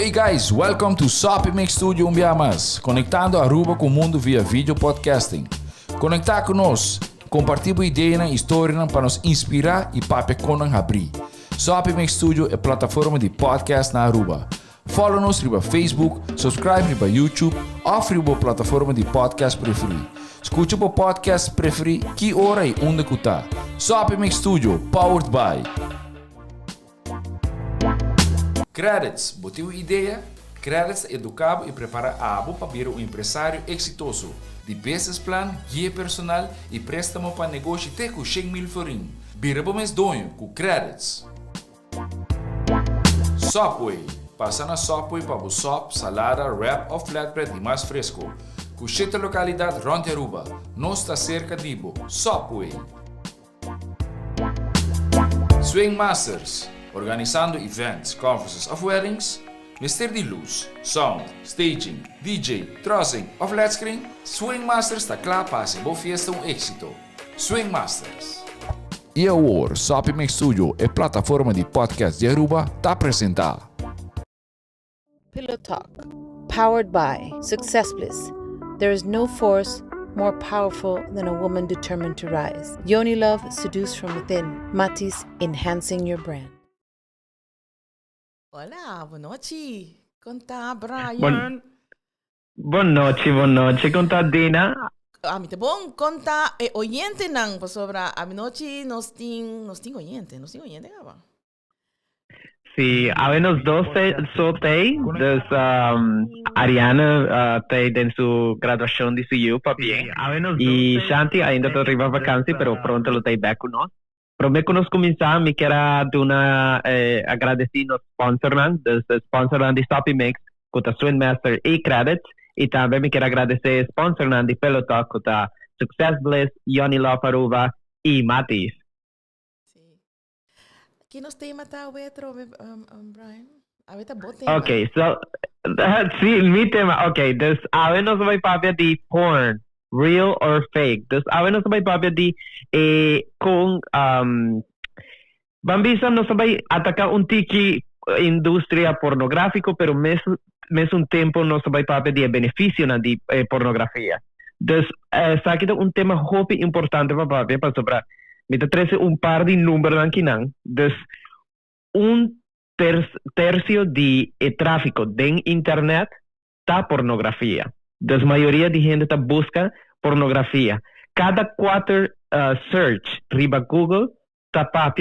Hey guys, welcome to Sopi Mix Studio Umbiamas, conectando Aruba com o mundo via vídeo podcasting. Conectar conosco, compartilhar ideias e histórias para nos inspirar e para conan abrir. Sopi Mix Studio é plataforma de podcast na Aruba. Follow-nos riba Facebook, subscribe riba YouTube ou riba plataforma de podcast preferido. Escute o podcast preferido que hora e onde que tá. Sopi Mix Studio, powered by Qredits. Botiu ideia? Qredits educava e prepara a abo para vir um empresário exitoso. De business plan, guia personal e préstamo para negócio até com 100 mil florim. Bira bom mês donho com Qredits. Sopway. Passa na Sopway para o sop, salada, wrap ou flatbread e mais fresco. Com 7 localidades rond Aruba. Nós está cerca de Ibo. Sopway. Swingmasterz. Organizando events, conferences of weddings. Mister de luz, sound, staging, DJ, trussing of flat screen. Swingmasterz está claro para ser boa fiesta éxito. Swingmasterz. E agora, Sopi Mix Studio é plataforma de podcast de Aruba está apresentar PillowTalk, powered by SuccessBlizz. There is no force more powerful than a woman determined to rise. Yoni love seduced from within. Matiz, enhancing your brand. Hola, boa noite. Conta, Brian. Boa noite. Conta, Dina. Muito bom. Conta, oyente nang pasobra. A noite nos ting oyente, gaba. Sí, a nos dos soltei, dus Ariana tem en su graduación de su papi. Y Shanti ainda está arriba vacancia, pero pronto lo tem back con nós. Pero me conozco começar, me quero agradecer nos sponsors, dos sponsors de Sopi Mix, com a Swingmasterz e Qredits, e também me quero agradecer sponsors de PillowTalk, com a SuccessBlizz, Yoni Aruba e Matiz. Que nos tem matado outro, Brian? A ver, bote. Okay, so, sí, mi tema, okay, dus a ver nos vai para de porn. Real or fake. Dus a não sabay papel di kung bambisa no sabay atacar tiki indústria pornográfico, pero mesmo tempo no sabay papel di beneficio na di pornografia. Dus sa aqui tema hopi importante para papel para sobrar. Me te trece par de números aqui não. Dus tercio de tráfico de internet tá pornografia. Das maioria de gente tá busca pornografia. Cada 4 search riba Google tá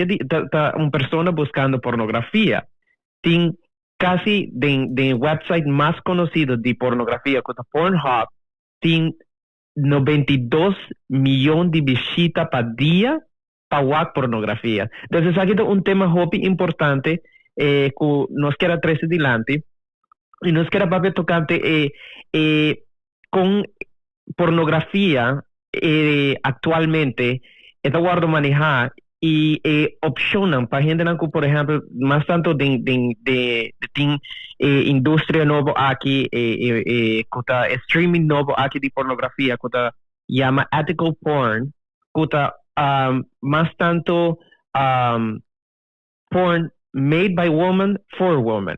persona buscando pornografia. Tem quase de website mais conhecido de pornografia, que é Pornhub, tem 92 milhões de visitas por dia para pornografia. Então, esse aqui é tema hobby importante que nós queremos trazer adiante. E nós queremos papel tocante com pornografia actualmente está guardo manejar e opcionam para gente não, por exemplo, mais tanto de indústria nova aqui com streaming novo aqui de pornografia com chama ethical porn com mais tanto porn made by woman for woman.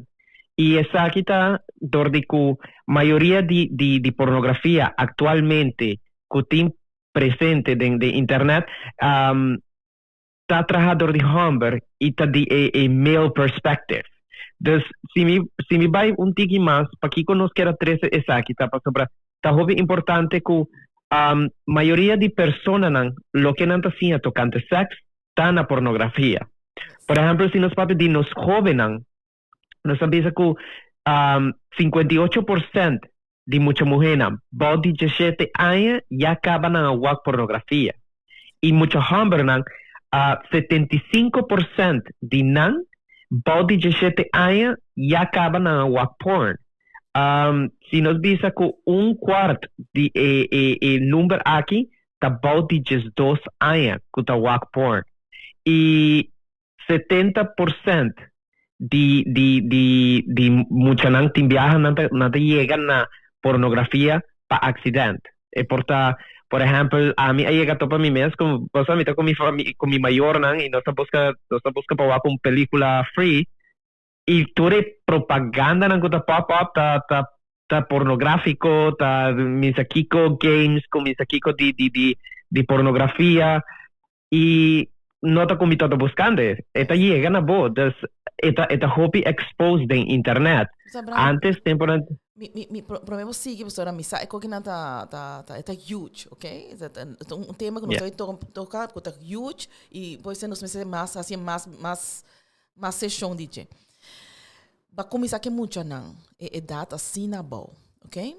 E essa aqui está donde a maioria de pornografia atualmente que tem presente de internet está trabajador de homem e está de male perspective. Então, se me vai tiki mais, para que nós queremos trazer essa aqui, está muito importante que a maioria de pessoas lo que não está haciendo tocante sexo está na pornografia. Por exemplo, se nós falamos de nos jovens, nós sabemos que 58% de muitas mulheres body 17 anos já acabam na pornografia. E muitos homens, 75% de não body 17 anos já acabam na porn. Se nós vemos que quarto de número aqui está body 12 anos que está porn. E 70% de mucha não tem viaja não chega na pornografia para acidente. E por exemplo, a mim chega para mim mesmo com você me com mi maior não e nós busca para uma película free y tú eres propaganda ng ta pop-up ta pornográfico, ta misakiko games, kung misakiko di pornografía, y no ta kumita ta buscando. Eta llega na bo, eta hopi exposed en internet. Antes tempo na Mi problema sigue, professora, mi sa eko kina tá huge, ok? Tema que nós estamos tocar, que tá huge e depois nós vamos mais assim mais sessão DJ. Ba começar que muito não, é data assim na boa, ok?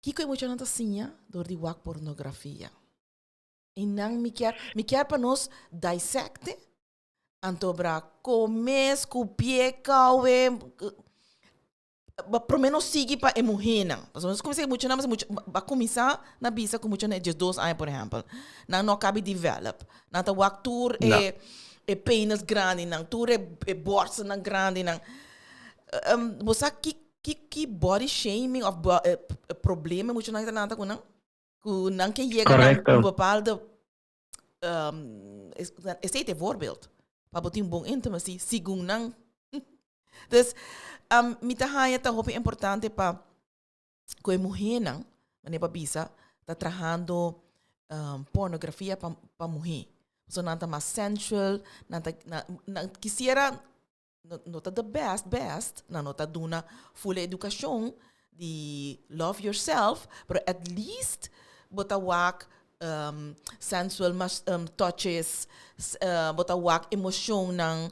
Que muito não tá assim, dor de wak pornografia. E não me quer para nós dissect, antobra comes, copie, caue. Pelo menos sigue para a mulher não. Nós começamos muito não, mas vai começar na bisa com muito de 2 anos, por exemplo. Não cabe develop. Não tá o tour é penis grande, não tour é bolsa não grande, não. Você que body shaming of problema muito não tá com não que chega na bepaalde é voorbeeld. Para botar bom intimacy, segundo não. Dus mita haya ta hopi importante pa ko mulher não, mané pa bisa tá trabajando pornografia pa mulher. So nanta mais sensual, nanta quisiera nota the best, na nota duna full educação de love yourself, but at least bota wak sensual touches, bota wak emoção ng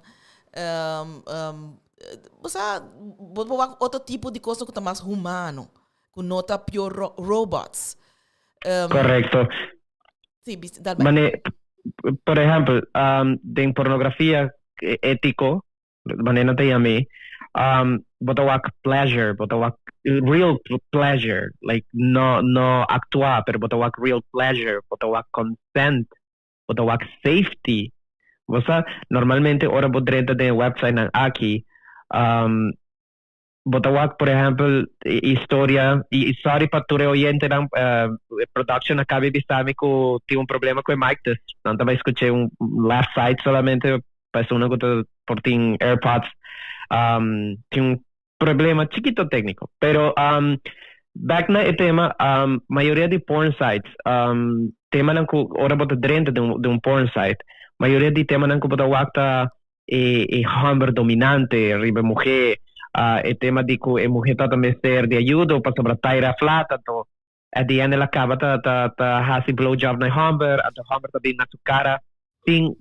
outro tipo de coisa que está mais humano, que não está pure robots. Correcto. Sí, por ejemplo, de pornografía ético, manera te llamé, botawak pleasure, botawak real pleasure, like no actuar, pero botawak real pleasure, botawak consent, botawak safety. Normalmente ahora podrete de website ng aquí, botawak, por ejemplo, historia, y sorry para tu oyente ng production acabe bisami ko tiene un problema con Matiz. No te escuché un last site solamente persona que por tin AirPods tiene un problema chiquito técnico, pero back na el tema, mayoría de porn sites, tema ng ahora bota drente de un porn site, mayoría de tema ng botawak ta hombre dominante, ribe mujer, el tema de que mujer trata de ser de ayuda para sobresalir flata, to at the end acaba ta hasi blowjob na hombre, at the hombre ta din na su cara, sin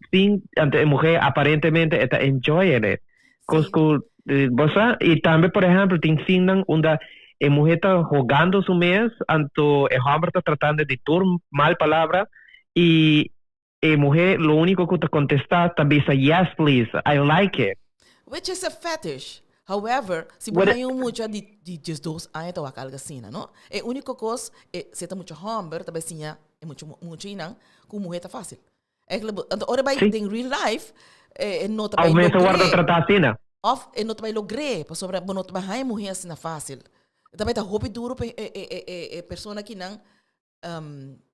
ante mujer aparentemente está enjoying it. Cosco, y también por ejemplo tin sinan unda mujer está jugando su mes, anto el hombre está tratando de decir mal palabra y mujer lo único que te contesta también dice yes please, I like it. Which is a fetish. However, si você mucho de 2 anos tá algo assim, não? É única coisa se tá muito homem, talvez sim é muito não, com mulher tá fácil. É que ora vai em real life não tá bem. Aumenta guarda tratar assim, né? Of não tá bem logre, para sobre não tá bem mulher assim fácil. Também tá hobby duro pessoa que não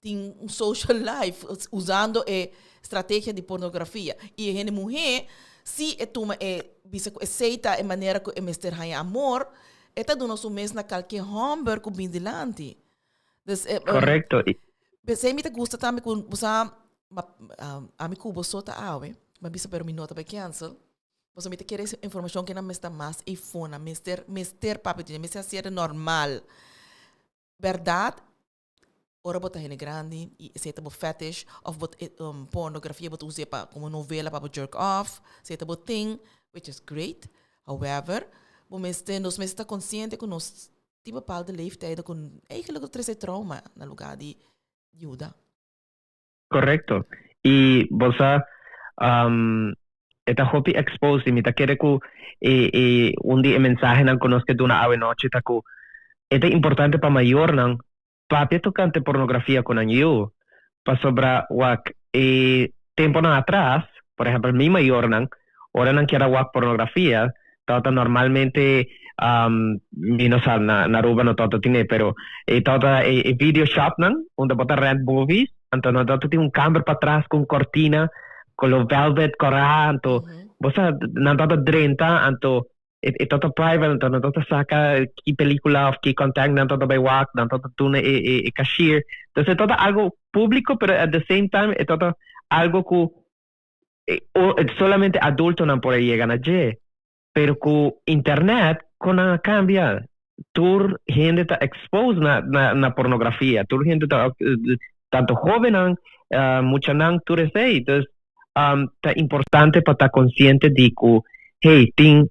tem um social life usando estratégia de pornografia e a mulher se toma aceita a maneira que mister hay amor está dando su mes na qualquer homem com bem delante. Correcto. Você me gusta também com você a me cubo sota awe, mas bisa pero minota para cancel. Você me quer essa informação que não me está mais e fona, mister papi, me se ser normal. Verdade? Ora bota hene grande e se tabo fetish of bot pornografia bot usa pa como novela para jerk off, se tabo thing which is great. However, nos está consciente que nos tipo pal de leeftijd com eigenlijk trece trauma na lugar de ajuda. Correcto. Y bosa esta hopi expose mi ta quiere ku un día mensaje nan conosce duna ave noche ta ku eta importante pa mayor nan papi tocante pornografía con anyu pa sobra wak tempo na atrás, por ejemplo mi mayor nan ora nan quiera wak pornografía tata normalmente no sa na Aruba no tata tiene pero tata video shop nan onde bota rent movies anto no tata tiene un camber para atrás con cortina con los velvet coranto Bosa nantata drenta anto tota private anto nantata saka ki película of ki contact nantata by walk nantata tune cashier. Entonces es todo algo público, pero at the same time es todo algo que solamente adultos no pueden llegar allí. Pero con internet con cambia. Tur gente está exposed na pornografía. Tur gente está tanto joven mucha nan tur entonces está importante para estar consciente de que hey, tin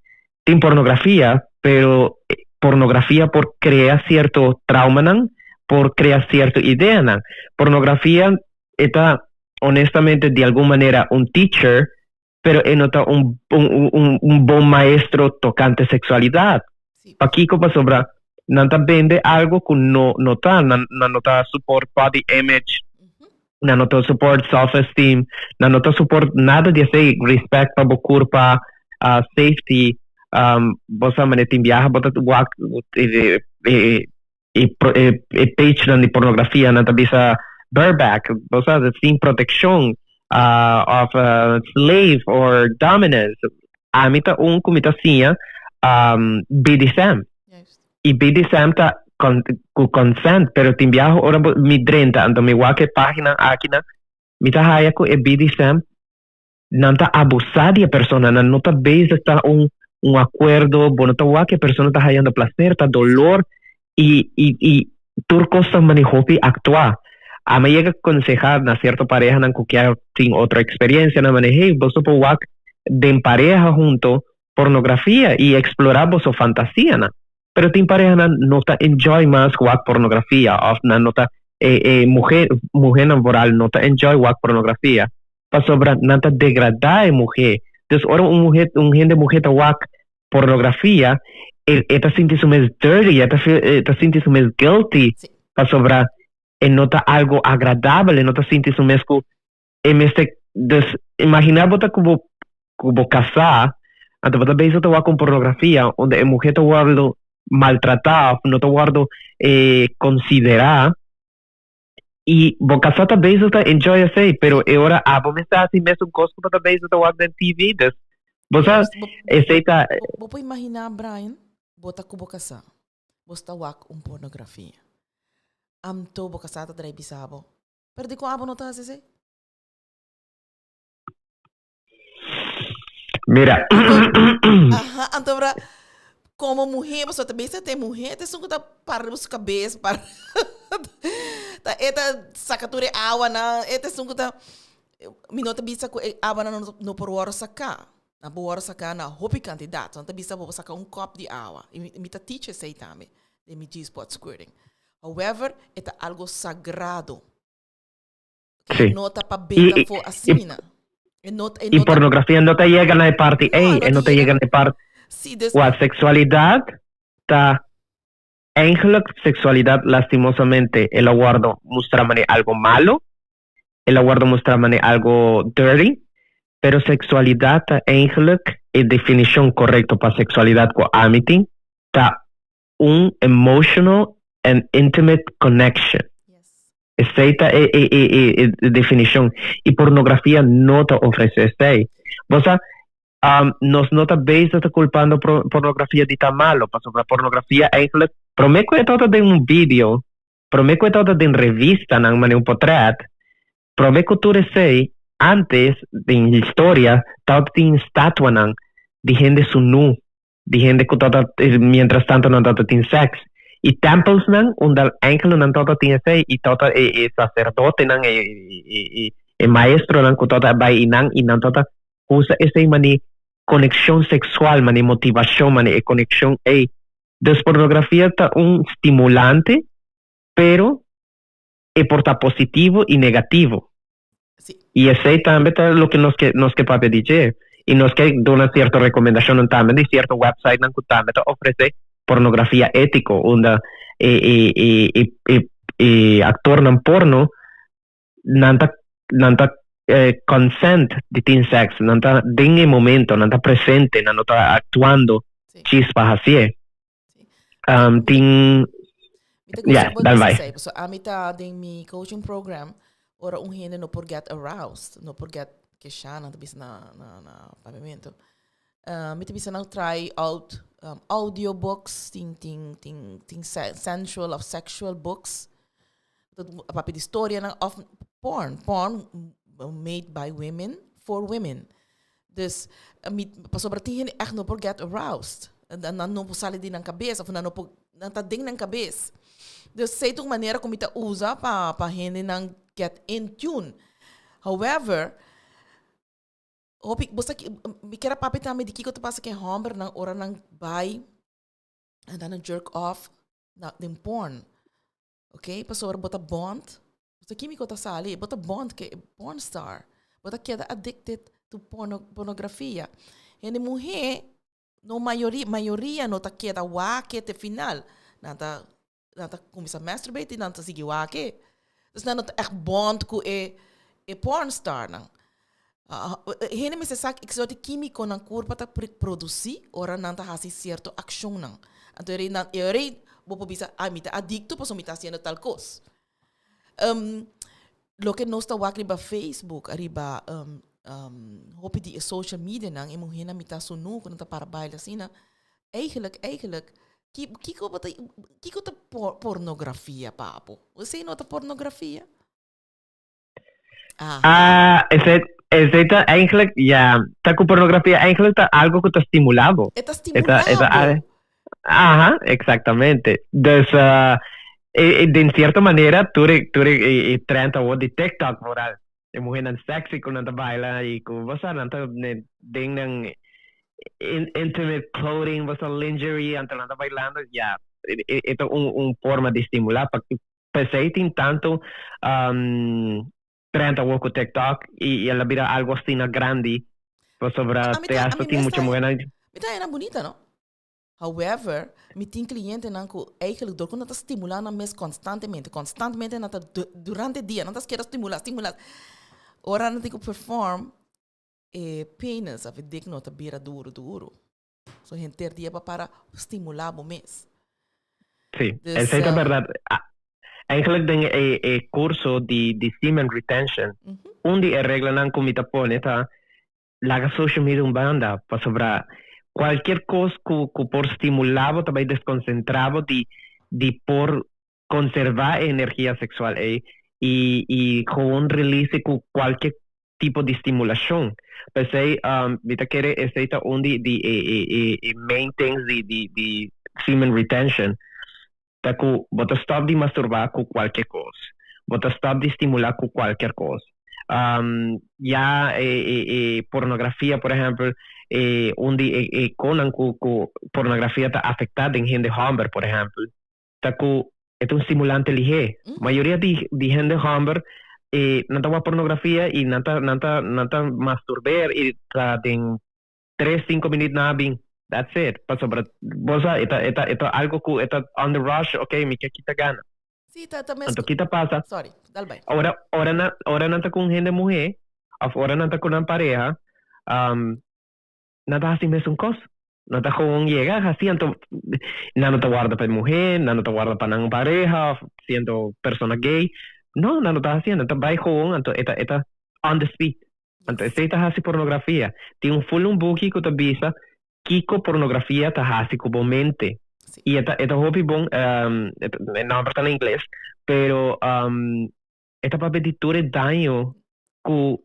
pornografía, pero pornografía por crear cierto trauma nan, por crear cierta idea nan. Pornografía está honestamente de alguna manera un teacher, pero es nota un buen maestro tocante sexualidad. Sí. Aquí como sobra, nanta vende algo que no nota, nota support body image, no nota support self-esteem, no nota support nada de ese respect para curpa, safety, vos manetin viaja, bota walk, page de pornografía, nanta bisa bareback, vos sin protección, of slave or dominance. A mí ta comita sinha, BDSM. Juist. Y BDSM ta consent, pero te viajo ora mi drenta, ando mi wake página aquí na, mi ta haya ko BDSM, nanta abusar de persona, no ta base está un acuerdo, bueno ta wake persona ta hayando placer, ta dolor, y tur cosas manejopi actuar. A mí llega a aconsejar a cierta pareja que sin otra experiencia, na maneje, vos po wak de pareja junto pornografía y explorar vos fantasía, na. Pero tin pareja no ta enjoy más wak pornografía, of na no ta mujer laboral no ta enjoy wak pornografía, pa sobra na ta degradar mujer. Entonces ahora un gente mujer ta wak pornografía, esta siente su mes dirty, esta siente su mes guilty, Sí. pa sobra nota algo agradable, nota sientes un mesco imaginar bota como casar, antes bota veis te con pornografía, donde el mujer te guardo maltratar, no te guardo considerar, y vos casar te veis te enjoy así, pero ahora vos me estás así mesmo costo bota veis te guardo en TV, vos sabes, esta Vou imaginar, Brian, bota kubo kasa. Bosta wak pornografia. Amto boka sata drai bisabo. Pero di ko abo no ta sese. mira, Aha, anto bra como mujer, você também tem mulher, tem sungo ta para os cabeça para ta eta sakature awa na eta sungo ta minota bisa ko awa na no por hora saka. Na por hora saka na hopi candidato, anta bisa bo saka copo de awa. Imita teacher sei também. De me diz spot squirting. However, é algo sagrado. Sí. Nota para beta for assim, né? y pornografía no te llega a la parte A, no te llega a la parte Sí, des... la sexualidad está eigenlijk sexualidad lastimosamente el aguardo muestra algo malo, el aguardo muestra algo dirty, pero sexualidad está eigenlijk es definición correcta para sexualidad con amity está un emotional and intimate connection. Esta es definición. Y pornografía no te ofrece esta. Vos nos nota veis está culpando pornografía de tan malo. Paso la pornografía prometo que todo de un video, prometo que todo de una revista, un portrait, prometo que tú eres antes de la historia, todo de estatua de gente su nu, de gente que todo mientras tanto no todo tiene sexo. Y templos donde enkele nan todo tiene sei y todo sacerdote y maestro que todo va y nan todo usa ese mani conexión sexual, mani motivación, mani conexión pornografía está un estimulante, pero es porta positivo y negativo. Sí. Y ese también es lo que nos que papi dice y nos que da una cierta recomendación también de cierto website que también ofrece pornografía ético, donde actor nan porno nanta consent de tin sex, nanta en el momento, nanta presente, nanta actuando chispas así. Tin dale vai. So a mitad de mi coaching program, ora gente no por get aroused, no por get que siya na bisa na pavimento. Mita bisa na try out audiobooks, ting sensual of sexual books. Papi de história of porn made by women for women. Dus pasobra tingin echt no por get aroused. Dan não po sali din ng cabeça, of não po ding ng cabeça. Dus sei tung maneira como ita usa pa hindi nang get in tune. However, hopi bosta kira papi tami di kiko to pasa ke homber nang ora nang buy and then jerk off na din porn. Okay? Pasobra bota bond. Bosta kimiko ta sali, bota bond ke porn star. Bota queda addicted to pornografia. Hindi muhe no maioria no ta queda wake te final. Nata começa a masturbate e nata sige wake. Dus dan echt bond ku e porn star nang. Hene me se sak ik zou de químico nang corpo ta produzi ora nanta hasi certo action nang. Anto ere bopo bisa mita adicto paso mita haciendo tal cosa. Lo que no está wakri ba Facebook arriba hopi die social media nang imo hena mita sunu kun ta para baila sina. Eigenlijk kiko ta pornografia papo. Você nota pornografia? Is eigenlijk, ja, taku pornografia eigenlijk algo que te estimulado. Está estimulado. Ajá, exactamente. Dus, de cierta manera, tú trenta o de TikTok moral. De mujer nan sexy con nanta baila y con basta nanta ding nang intimate clothing, basta lingerie, anta nanta bailando, ya. Ito un forma de estimular porque pensé tanto trenta o con TikTok y la vida algo así na grande, pues sobre te hace mucho mujer. Mita era bonita, no? However, mi tem cliente nanku eigenlijk door kunnen stimular na mes constantemente na durante el día, não tas quer stimular. Ora não tenho perform penis of dik nota bira duro. So gente dia para stimular o mes. Sí, esa es la verdad. Eigenlijk den curso de semen retention. Onde regla nan comita pone ta laga social media banda para sobra cualquier cosa que por estimulado también desconcentrado de por conservar energía sexual y con un release con cualquier tipo de estimulación. Pues vita quiere esta onde de main things de semen retention. Taku bota stop de masturbar con cualquier cosa. Bota stop de estimular con cualquier cosa. Pornografía, por ejemplo, onde conan ku pornografia está afectada en gente joven, por ejemplo. Taku es un estimulante ligero. Mayoría de gente joven no está pornografía y no está masturbar y en 3-5 minutos nada bien. That's it. Paso para bosa eta algo que está on the rush, okay, me quita gana. Sí, también. Entonces quita pasa. Sorry, dale bye. Ahora no está con gente mujer, ahora no está con una pareja, nada así mesmo cosa. No está con llegar así, entonces no te guarda para mujer, no te guarda para una pareja, siendo persona gay. No está haciendo, está by con, entonces está on the speed. Entonces está así pornografía. Tiene un full un bookie que te avisa Kiko pornografía está así como mente. Sí. Y esta hobby bon, no está en inglés, pero esta papetitura de daño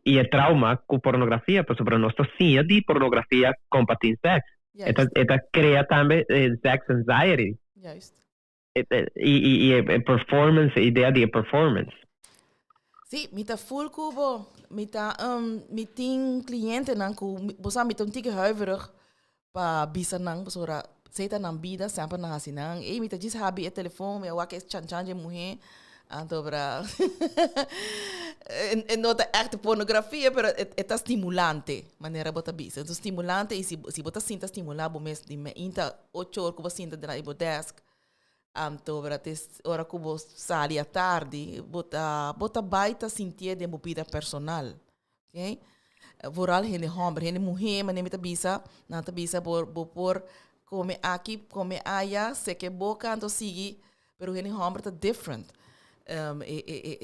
y el trauma con pornografía, pues sobre nuestra ciencia de pornografía compartir sex. Yes. Esta crea también sex anxiety. Yes. Y performance, idea de performance. Sí, mita full kubo, mita meeting cliënten nan ku, bosa mita un tige huiverig pa bisa nang basura seta nang bida sampa nang hasinang mita jis habi e telefoon me wak is chan muhe anto bra nota echte pornografia pero eta stimulante manera bota bisa então stimulante e si bota sinta stimular bo mes di me inta 8 horas kubo sinta na ibo desk anto bra tes ora kubo sali a tarde bota baita sentir de movida personal, okay? Vooral hene hombre, hene mujer, mas nem nata bisa por come aqui, come allá, se que boca ando sigue, pero hene hombre tá different.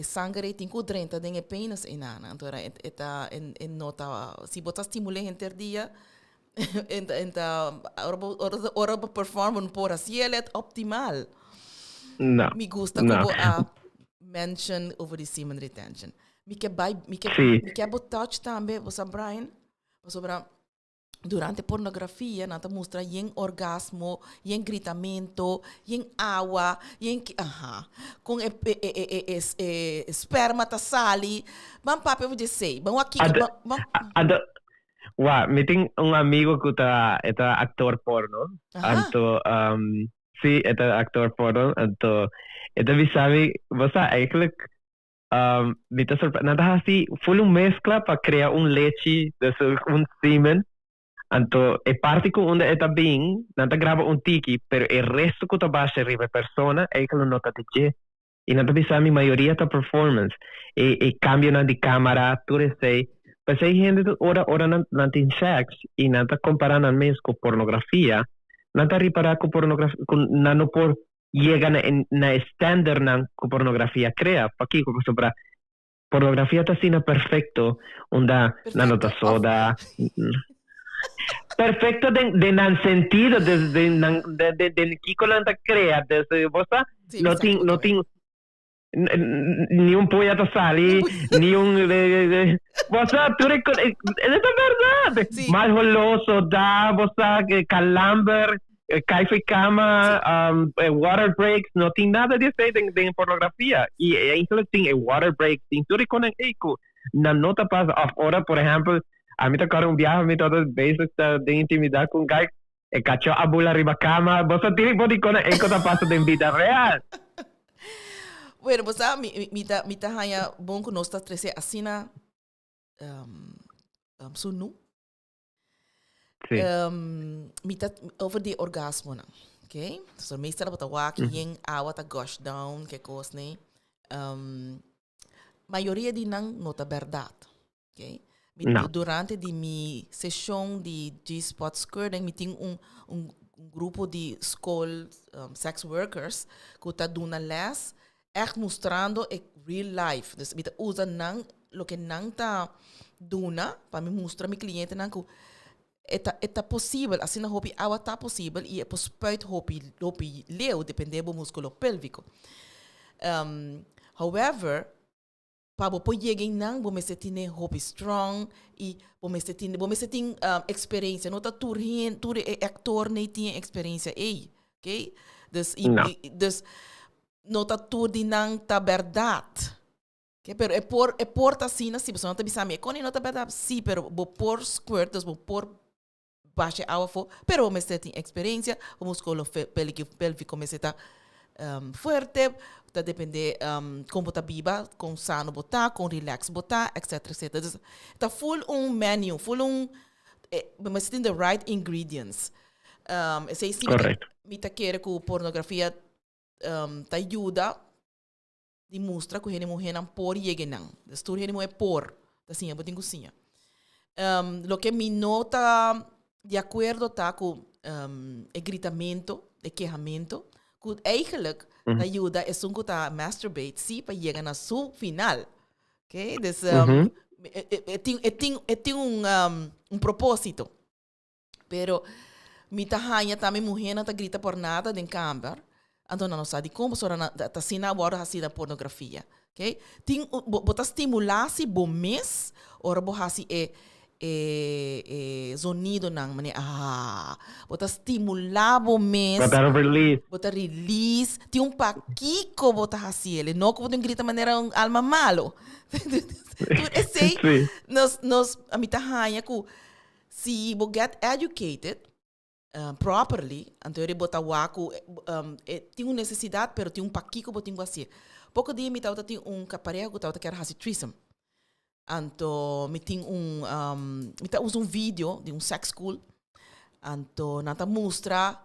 sangre tem que drenta den penas inana. Então eta en nota se botar estimula gente dia enta ora perform por assim ele é optimal. No. Me gusta No. como a mention over the semen retention. Me que touch também, você Brian, sobre durante pornografia, nata mostra yen orgasmo, yen gritamento, yen água, yen com esperma ta sali. Bam papi eu dizer, bam aqui, meeting un amigo que está actor porno. Anto sí, está actor porno. Anto eta bisabi, você eigenlijk mita nada assim, full mezcla para criar leche, semen. Anto parte com onde está bem, nada grava tiki, pero el resto que está baixa riba persona é que lo nota de e nada bisabi maioria ta performance. Cambio na de câmera, tudo sei. Mas hay gente ora não tem sexo e não está comparando mesmo com pornografia, não está reparando com pornografia, não por chega na standard com pornografia cria, porque como sobre pornografia está sendo perfeito, onde não nota soda, perfecto de nan sentido de que cola está crea, desde você não tem nenhum poeta sali, nenhum você tudo é verdade. Sim. Mais roloso dá você calamber, cai foi cama, water breaks, não tem nada disso de pornografia. E isso tem water breaks, tem tudo com eco. Na nota passa hora, por exemplo, a mim tá cara viagem, todas vezes de intimidade com guy, cachou a bula riba cama, você tem pode com eco tá passa de vida real. Bueno, você me tá hanya bom que nós tá trece assina sunu. Me tá over the orgasmo na, okay? So meestal bota wak yen awa ta gush down que coisa né. Maioria de nang nota verdade, okay? Durante de mi sessão de G-spot skirting, me tem grupo de school sex workers que tá dando les echt mostrando real life. Dus met usa nang lo que nang ta duna para me mostrar mi cliente nang que eta possível assim na hopi awa tá possível e é pospuit hopi leu depende do músculo pélvico. However, para bo chegar nang bo me setine hopi strong e bo me setine experiência nota tur actor nem tinha experiência aí, okay? Dus nota tudo não tá verdade. Que pero é por assim, se você não tá pensando, quando não tá verdade, sim, pero vou por squirt, vou por baixa água fo, pero me tem experiência, o músculo pélvico me está forte, tá depende como tá viva, com sano botar, com relax botar, etc, etc. Tá full menu, full mas tem the right ingredients. Sei sim, me tá querer com pornografia ta ajuda de mostrar que ele morre não por chegar não. Das tudo ele morre por, assim, eu botinho cozinha. Lo que me nota de acordo tá com gritamento, de quejamento, que eigenlijk ta ajuda é que tá masturbate sim para chegar na sua final. Okay? Dus tem propósito. Pero me tá hanha também morrer não tá grita por nada de câmera. Então não sabe como só tá sina agora assim da pornografia, ok? Tem botar estimular-se bom mês, ora botar se sonido não, mané botar estimular bom mês, botar release, tem paquico botar assim ele, não como tem grita maneira alma malo, esse nós a mim tá hanha que se bo get educated properly, então ele bota waku tem uma necessidade, pero tem paquico botinho assim. Pouco dia me tava tem caparejo que tava quer fazer threesome. Então me tem me tá usa vídeo de sex school. Então nata mostra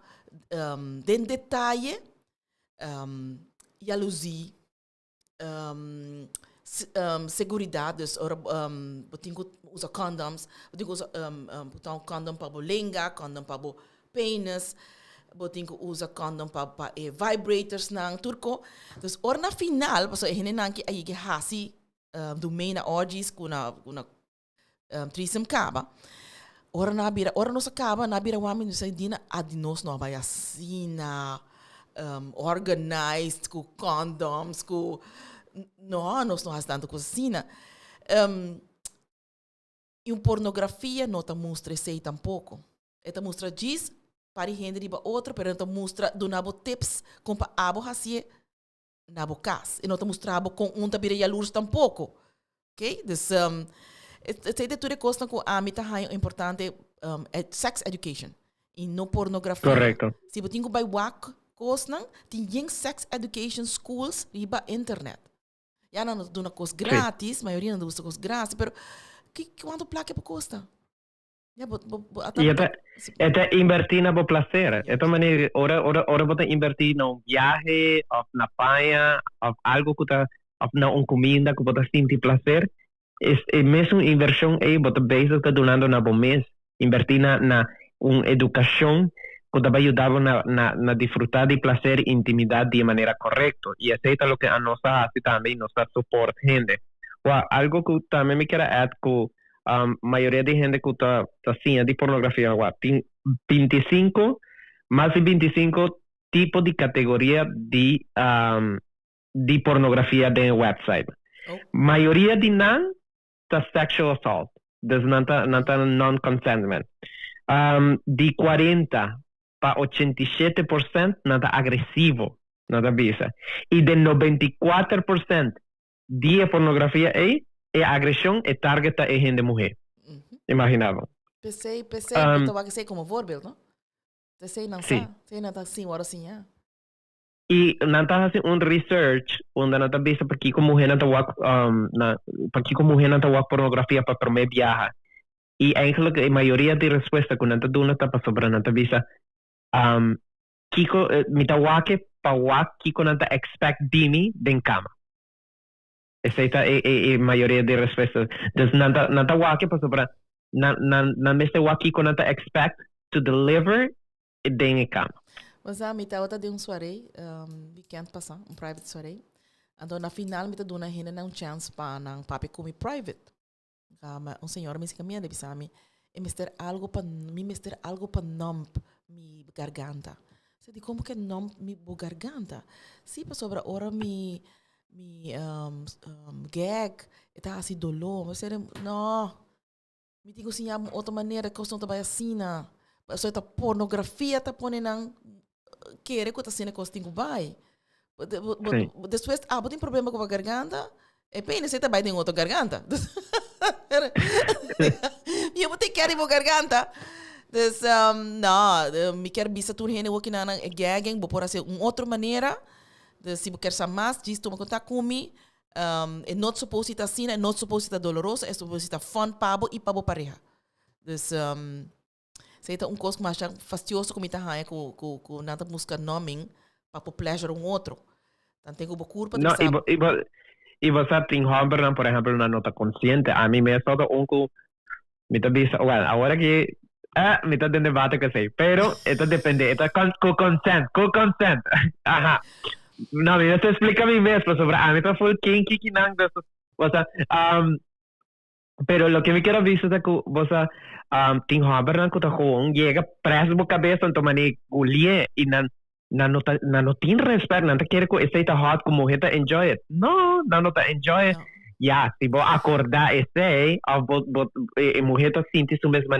den detalhe jalousie seguridades ora botinho usa condoms, botinho usa botar condom para bolenga, condom para penis, botin ko usa condom pa vibrators nang turko. Dus or na final, paso ehine nang ki ayige hasi domain na orgies kuna threesome kaba. Ora no sa kaba nabira wami no sa dina adinos no baya sina organized ku condoms ku nos no has tanto ku sina. E pornografia não te mostra sei tampouco. Ela te mostra diz para gente riba outra, pero não te mostra do nabo tips com pa abo hasie nabo cas. E não te mostra abo com tabira ya luz tampouco. Ok? Dus sei de tudo coisa com a mita é importante sex education e não pornografia. Correcto. Se botinho by wak coisa tem sex education schools riba internet. Já não dona coisa grátis, maioria não usa coisa grátis, pero quanto placa por custa? Esta invertir na placer. Esta maneira, ora bota invertir num viaje, ou na praia, ou algo que tá, ou na comida que bota sentir prazer. É mesmo inversão aí, bota base que donando na bom mês, invertir na educação que vai ajudar na desfrutar de prazer e intimidade de maneira correta. E aceita o que a nossa hace também, nossa suporte gente. Algo que também me quero add que a maioria de gente que está assim de pornografia, tem 25, mais de 25 tipos de categoria de pornografia de website. Maioria de não está sexual assault, dus não está non-consentment. De 40 para 87% não está agressivo, não está bisa. E de 94% de pornografia é agressão e targeta é gente mulher. Imaginava. Pensei, então vai ser como voorbeeld, não? Pensei não sei não tá assim, agora assim, já. E não tá fazendo research onde não tá bisa porque como mulher não tá porque como mulher não tá pornografia para primeiro viajar. E eigenlijk a maioria de resposta que não tá dando tá para sobre não tá bisa kiko mita wake pa kiko não tá expect dimi den cama. Essa é a maioria de respostas. Dus nanta wake pa sobra na meste wake ko nanta expect to deliver den cama. Mas a mita outra de soirée, weekend passar, private soirée. Então na final mita dona hina na chance pa nang papi comi private. Senhora me disse minha debisa mi mister algo pa numb mi garganta. Se di como que numb mi garganta. Si pa sobra ora mi gag está assim dolor, mas não me digo assim outra maneira que eu não trabalho assim na só esta pornografia está pondo não querer que está sendo que eu vai depois tem problema com a garganta é bem você também tem outra garganta eu vou ter que ir a garganta dus não me quero bisa tudo rene o que na gagging vou por assim outra maneira. Se você quer saber mais, diz toma contato comigo. É não suposto estar assim, é não suposto estar doloroso, é suposto estar fun pabo e pabo pareja. Então, se é coisa que mais fastidioso como está aí, que nada busca nome para pleasure outro. Então, tem que culpa de saber. E você tem hamburger, por exemplo, na nota consciente. A mim me só me está bisa, agora que me está dando debate que sei, pero esto depende, esto con consent. Ajá. No, me te explica a mí mismo sobre a mí fue kinky o sea, pero lo que me quiero decir es que vos tin haber que ta gewoon llega preso por cabeça então mani gulie e no tin respect não quiere que esteja hot como gente enjoy it no tá enjoy it ya si vos acordar esse vos mujer ta sinti su mesma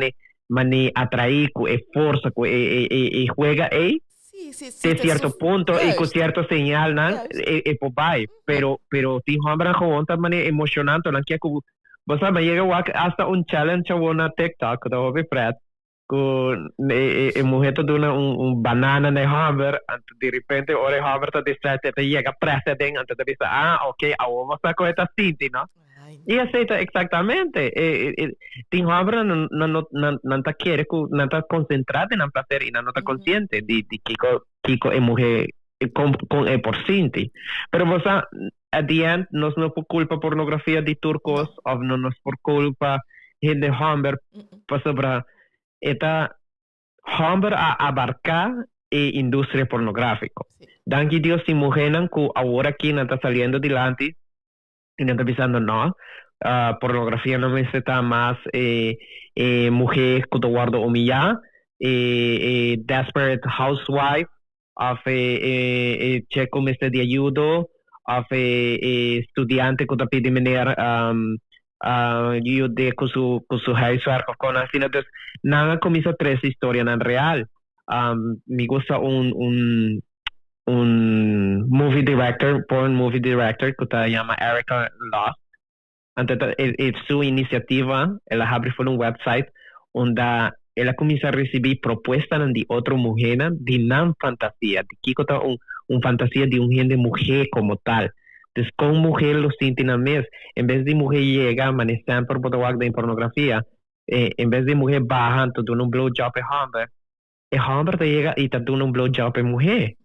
mani atrair com força com e juega de cierto punto y con cierto señal por bye pero si hombre con otra manera emocionante no quiere que vos sabes llega hasta un challenge o una TikTok que voy Fred con mujer te da un banana de hamburger antes de repente ahora el hamburger te distrae te llega presidente antes de decir okay ahora vas a coger esta cinta no y aceita exactamente tin hamburger no te quiere no te concentrado en el placer y no está consciente de Kiko es mujer con el por cinti pero vos at the end no es por culpa pornografía de turcos o no es por culpa de hamburger pues sobre esta hamburger a abarcar industria pornográfica. Sí. Danke Dios si mujeres que ahora aquí no está saliendo adelante y no está pensando, no, pornografía no necesita más mujeres que te guardo humillar, desperate housewife, of checo de ayuda, of estudiante que te pide manera yo de con su huiswerk of con así. Entonces, nada comienza tres historias en real. Me gusta un movie director, porn movie director, que se llama Erica Lost. Entonces, su iniciativa, ella abre un website donde ella comienza a recibir propuestas de otras mujeres de no fantasía, de que está un fantasía de un gente mujer como tal. Entonces, con mujer lo sienten a mes. En vez de mujer llega, manejan por botawag de pornografía, en vez de mujer baja, te dan un blowjob a hombre te llega y te dan un blowjob a mujer.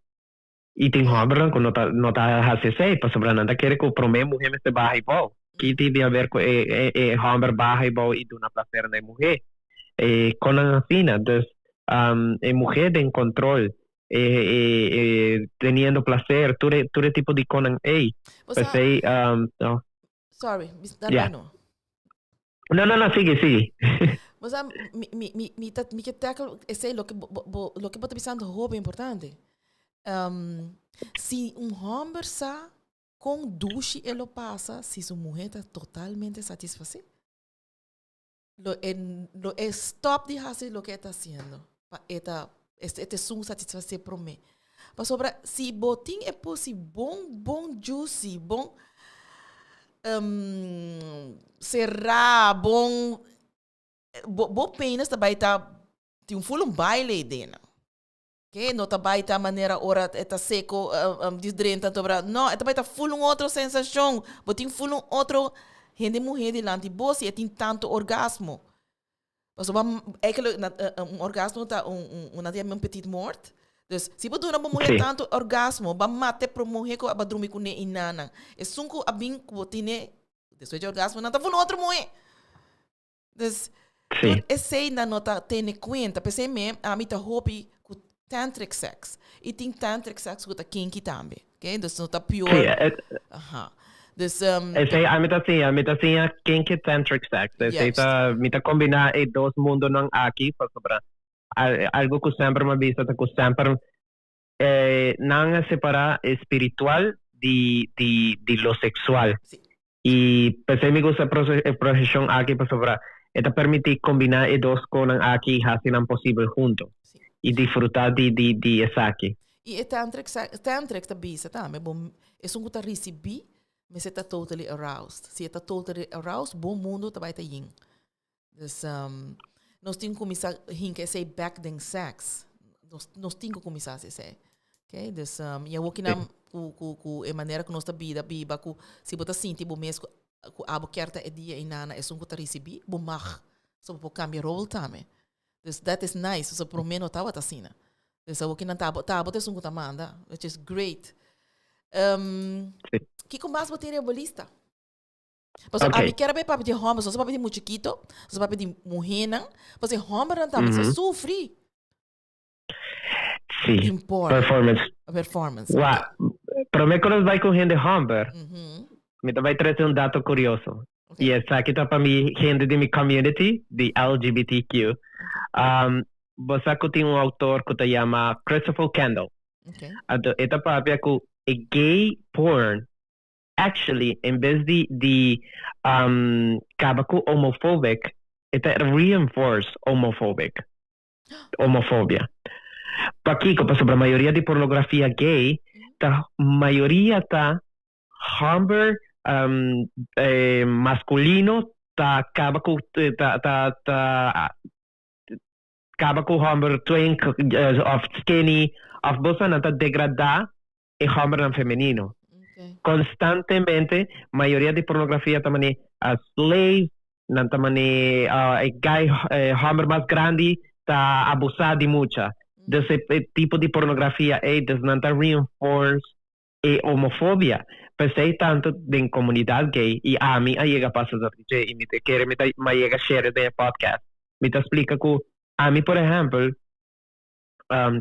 Y te hombre que no está hace seis, pues sobre nada quiere que promete mujer me se baja y bow. Que debe haber hombre baja y bow y de una placer de mujer. Con la fina, entonces, mujer en control, teniendo placer, tú eres tipo de Conan A. Pues no. Sorry, Yeah. no. No, sigue. O sea, mi que tackle es lo que vos pensando es muy importante. Si un hombre sa con duche e lo pasa, si su mujer está totalmente satisfacida, lo stop de hacer lo que está haciendo. Este es un satisfacer por mí. Pero sobre si botín es posible, bon juicy, bon será, bon penas também está tem um baile dentro. Okay? Não também está maneira ora está seco, desdrenta, não, também está full outra sensação, botín full outro gente mulher delante de você tem tanto orgasmo. Mas orgasmo está um petit mort. Dus se você não mulher tanto orgasmo, vai matar para mulher que vai dormir com ele inana. É sunco abin que você tem depois de orgasmo não está falando outra mulher. Dus esse ainda não está tendo conta. Pensei mesmo, a mim tá hobby com tantric sex e tem tantric sex com a kinky também, ok? Dus não está pior. Dus a mí está kinky tantric sex. Me está combinar dos mundos não aqui para sobrar. Algo que sempre me visto que sempre não separar espiritual de lo sexual. Sí. E pensei me gusta a projeção aqui para sobrar. Esta permite combinar dos con aqui assim não possível junto. Sí. E disfrutar de essa aqui. E tantric também também bom. É um que receber mas você está totally aroused. Se está totally aroused, bom mundo também está yin. Dus, nós temos que começar a rincar back then sex. Nós temos que começar a ser. Okay? Dus, eu vou aqui na maneira que nós está vida, se você sente bom mês, que a boquerta é dia e nana, é um que está receber, bom mag. So, vou cambiar role também. Dus, that is nice. So, por menos estava assim. Dus, eu vou aqui na tábua é um que está manda, which is great. Que com mais bateria bolista? Porque a mim quer ver papo de homem, só papo de muito chiquito, só papo de mulher, porque homem não também sofre. Sim. Performance. Uau. Para mim quando vai com gente homem, me vai trazer dado curioso. E essa aqui tá para mim gente de minha community, de LGBTQ. Você que tem autor que se chama Christopher Kendall. Okay. Esta papo que a gay porn actually in vez de cabaco homophobic it reinforce homofobia. Aqui como sobre a maioria de pornografia gay, a maioria tá humber masculino tá cabaco humber twink of skinny of bossa não tá degradar e humber feminino. Constantemente, maioria de pornografia também a slave, não também a gay homem mais grande tá abusado de muita. Desse tipo de pornografia não tá reinforce e homofobia. Pensei tanto em comunidade gay e a mim chega passa a dizer e me quer me chega share de podcast. Me explica que a mim, por exemplo,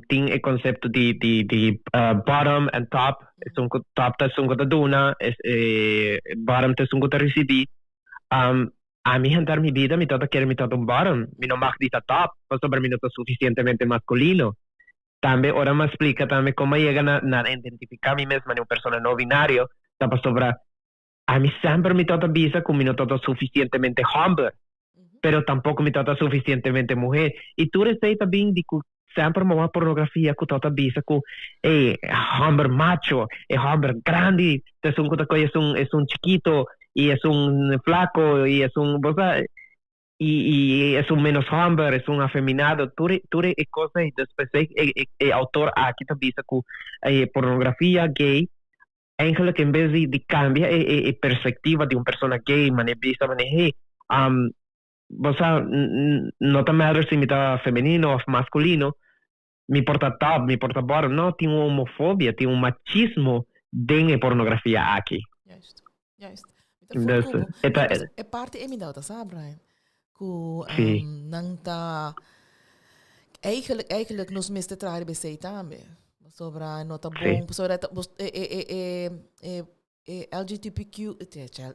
tem o conceito de bottom and top. Top tá sungo da duna, bottom tá sungo da receber. A mim andar minha vida, me tota quer me tota bottom, me não mag dita top, mas sobre mim não tá suficientemente masculino. Também, ora me explica também como chega na identificar a mim mesma em uma pessoa não binário, tá para sobre a mim sempre me tota bisa como me não tota suficientemente homem, pero tampoco me tota suficientemente mulher. E tu receita bem de que sempre uma pornografia que tota bisa que homem macho, homem grande, é um chiquito, e é um flaco, e é e es un menos hombre, es un afeminado, tú e cosas y después autor aquí te dice que pornografía gay eigenlijk en vez de cambia perspectiva de una persona gay, visa vos no te matter si me está femenino o masculino, me porta top, me porta bottom, no, tiene una homofobia, tiene un machismo de pornografía aquí. Juist. Dus, é parte é me dá, sabe, Brian? Eigenlijk nos miste trabalho bem também. Sobre nota bom, sobre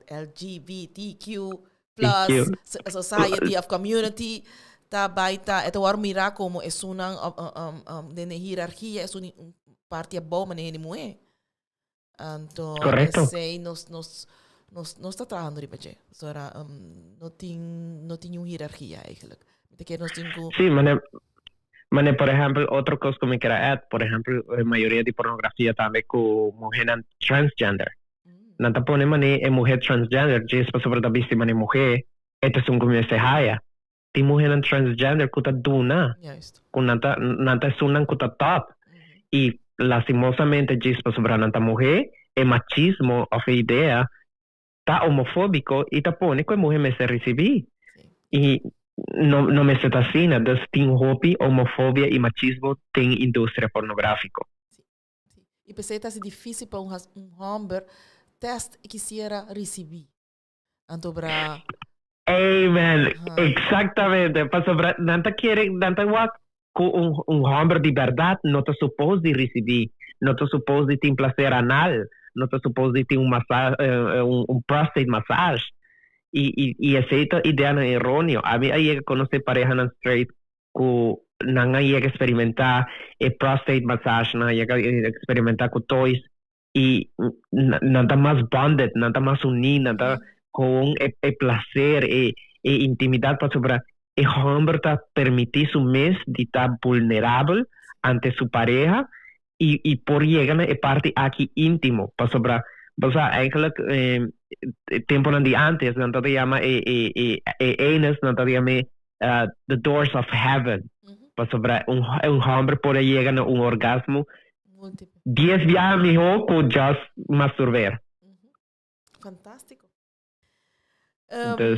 LGBTQ plus society of community tá baita é o mirar como é uma de hierarquia é uma parte boa mas nem moe. Então sei nos está trabalhando ribeje. Sora não tem uma hierarquia eigenlijk. Sí, mas por exemplo, outra coisa que me quero por exemplo, a maioria de pornografia também com mulher transgender. Não tá pone mané é mulher transgender, diz para sobre da vista mané mulher, é um como se raia. Tem mulher transgender que tá duna. Com não tá sunan que tá top. E lastimosamente diz para sobre não tá mulher, é machismo of ideia. Tá homofóbico e tá pone que a mulher me se receber. E não me se tá assim, das tem hobby, homofobia e machismo tem indústria pornográfica. Sim. E pensei que tá difícil para um homem teste que quisiera receber. Então para Amen. Exatamente. Para sobre não tá querendo, não tá com homem de verdade não tá suposto de receber, não tá suposto de ter prazer anal. Não está suposto de ter massagem, prostate massage e aceita ideia errônea. A mim aí conhecer pareja na straight que não aí experimentar prostate massage, não aí experimentar com toys e não está mais bonded, não está mais unido, não está com prazer e intimidade para sobre o homem está permitir su mês de estar vulnerável ante sua pareja. E por llegar a parte aqui íntimo, para sobre, eigenlijk tempo de antes, não te chama anus, não te chama the doors of heaven, para sobre homem por llegar a orgasmo 10 vezes melhor que just masturbar. Fantástico. Então,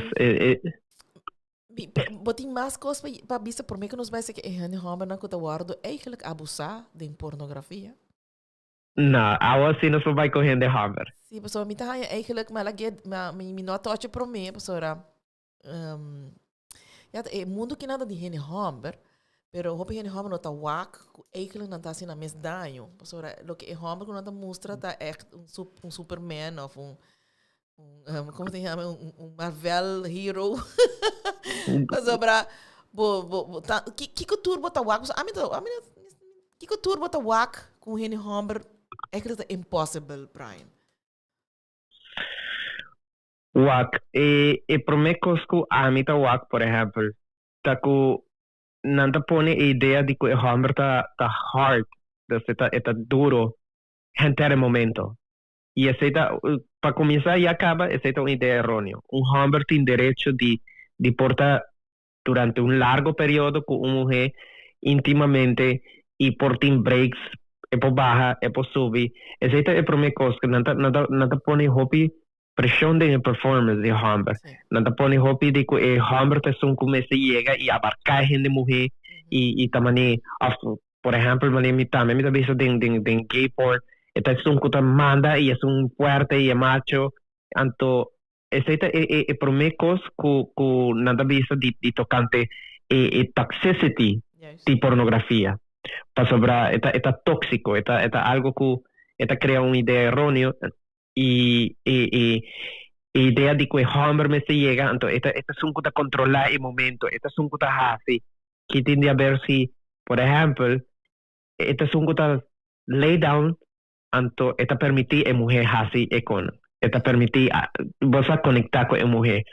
Botem mais coisas para vista por mim que nos vai ser que o homem não está guardando eigenlijk abusar de pornografia. Não, assim não se vai correndo de homem. Sim, pessoal, me tá eigenlijk me não toque por mim, pessoal. É mundo que nada de gente homem, pero hope gente homem não tá wak, eigenlijk não tá assim na mes danho. Pessoal, lo que o homem não tá mostra tá echt um Superman ou como se chama Marvel hero. Mas obra que turbo tá wak, que turbo tá wak com gente homem é que é impossible, Brian. Wak e promecos que a mim tá wak, por exemplo, tá que não te põe a ideia de que o homem tá hard, tá duro, entre momento. E aceita, para começar e acaba, aceita uma ideia errônea. Homem tem direito de portar durante largo período com uma mulher intimamente e por ter breaks, é por baja, é por subir. Aceita é para mim coisa que não te põe hobby pressão de performance de homem. Não te põe hobby de que o homem tá só começa a chegar e abarcar a gente mulher e também, por exemplo, me também me vista de gay porn. Esta es un que manda y es un fuerte y es macho. Anto, esta es promecos que nada vista de tocante toxicity de pornografía. para sobrar eta tóxico, eta algo que eta crea una idea errónea y idea de que el hombre me se llega, entonces esta es un cosa controlar el momento, esta es un cosa así, que tiende a ver si, por ejemplo, esta es un cosa lay down, entonces esta permite a mujer así con, esta permite vos a conectar con la mujer,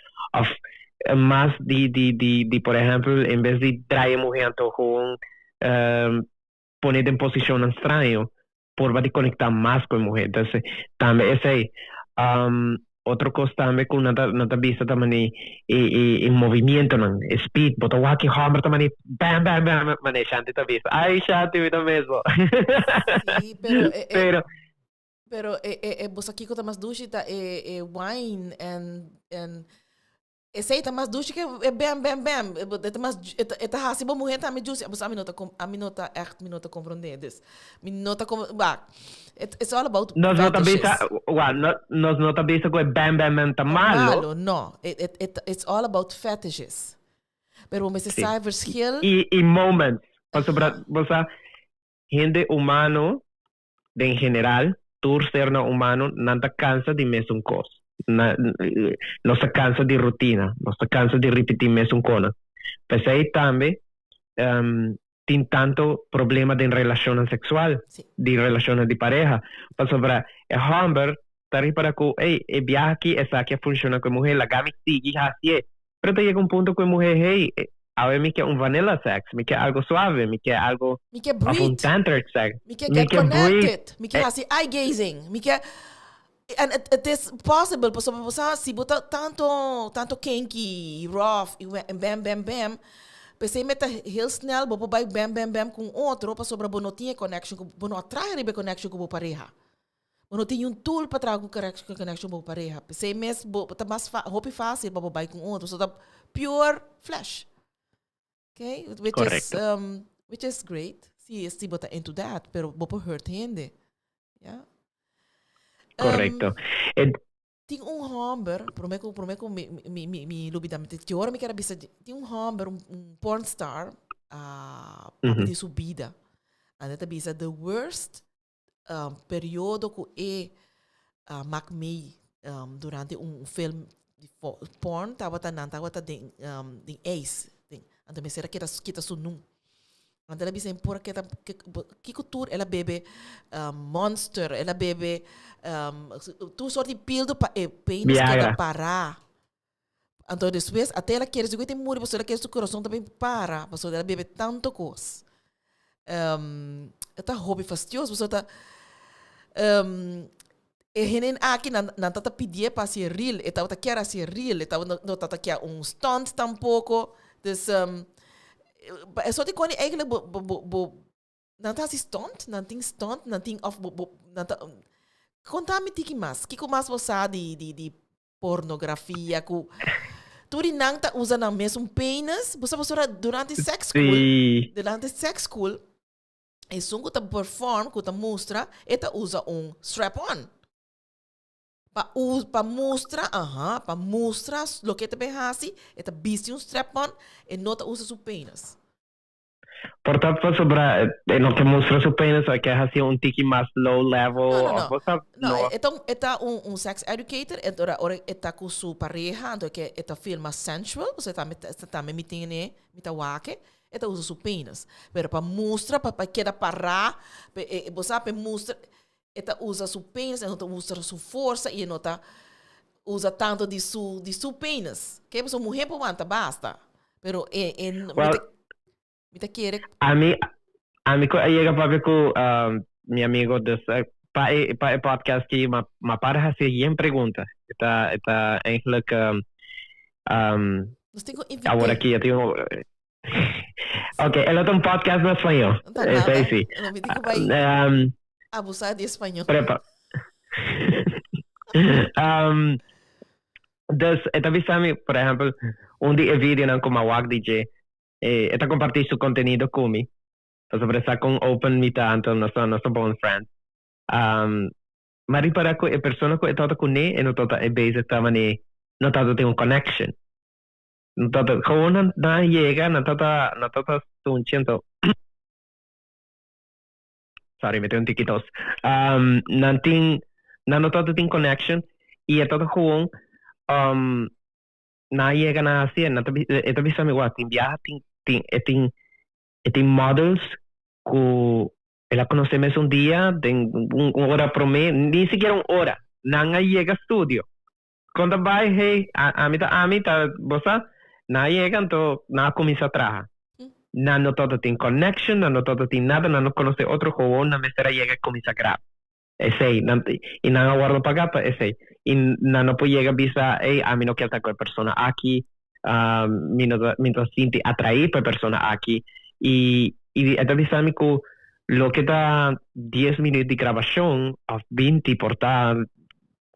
más de por ejemplo, en vez de traer a mujer entonces poner en posición extraña, por va a conectar más con la mujer, entonces también ese otro cosa también con nata vista también el movimiento nan speed boto waki hammer también bam bam bam mané shanti ta vista ay shanti vida mesmo Sí, pero vos aqui que tá mais duche tá wine and esse tá mais duche que bam bam bam tá mais tá assim bom morrer tá me juice a minota echt minota compreendes minota como it's all about nós não tá vista que bam bam bam tá malo no it's all about fetishes pero você sabe verschil e moments para sobre você gente humano em geral todo ser humano não tá cansa de mesmo coisa no se cansa de rutina, no se cansa de repetir mesmo coisa. Mas aí também tem tanto problema de relação sexual, de relação de pareja. Para sobre o homem, tá para que é viaja aqui, essa aqui funciona com a mulher, a gami sigue assim. Pero chega ponto que a mulher, a ver, me quer vanilla sex, me quer algo suave, me quer algo tantric sex, me quer get connected, me quer assim eye gazing, me quer and it is possible, por exemplo, se botar tanto kinky, rough, e bam, bam, bam, você mete heel snel, bobo vai bam, bam, bam com outro, para sobre não tinha connection, não atrai a connection com a pareja. Não tinha tool para trazer connection com a pareja. Você mesmo, tá mais fácil para vai com outro, so that pure flesh. Okay? Which is great. Se botar into that, pero bobo hurt hindi. Yeah. Correcto. Tem homem, prometo me lubidamente, que hora me quero bisa, tem homem, porn star, de subida. Anda bisa the worst período que Mac me durante filme de porn, tava de ace, anda me será que kita sunung. Anda ela bisa impor que cultura ela bebe monster, ela bebe tu sorte de pildo para peinas que ela parar. Então depois até ela quer dizer que tem muito, você ela quer que o coração também para, você ela bebe tanto coisa. Tá hobby fastidioso, você tá henen aqui não tá pedir para ser real, então tá quer ser real, então não tá quer stunt tampouco, dus é só de quando eigenlijk não tá stunt, não tem stunt, não tem off, não tá conta-me tiki mas, que mais você de pornografia que tudo não tá usando o mesmo penis, você durante sex school, e sungo tá perform, que tá mostra, eta usa strap-on. Para mostrar o que te behasi, eta biste strap-on e não tá usa seu penis. Portanto, sobre não que mostra seu penis, é que é assim tiki mais low level. Não. Então, sex educator, eta com sua pareja, então que eta filma sensual, você tá me metendo, me tá wake. Eta usa seu penis. Pero para mostrar, para queda parar, você mostra, eta usa seu penis, não usa sua força e não tá usa tanto de seu penis. Que você mulher por manta basta. Pero me te quiere. A mim chega para ver com meu amigo para podcast que uma pareja se yen pergunta. Está eigenlijk agora aqui eu tenho ok, ela tem podcast no espanhol. É sim. Abusar de espanhol. Prepa. Esta vez por exemplo, dia vídeo não como a DJ, esta compartir seu conteúdo comigo. Sobre essa com open meetup, então nós bons friends. Mas para que a pessoa que está com ele, e não está basic também, não está tem connection. Não está, quando não chega, não está sunchento. sorry, meteu un tiquitos. Não todo tem connection e é todo gewoon na llega na assim, na ito bisa mi wa tem viaja tem models que ela conocemos um dia, tem uma hora por mês, nem sequer uma hora. Não llega studio. Quando vai, hey, a mim tá, bossa, não llega, então não começa a trabalhar. Não todo tem connection, não todo tem nada, não conhece outro jogo, não me será llega e começa a gravar. Esse e não aguardo pagar para esse. E não pode chegar a bisa, hey, a mim não quero estar com a pessoa aqui, me sinto atrair para a pessoa aqui. E esta bisa me que lo que está 10 minutos de grabación, a 20 por tal,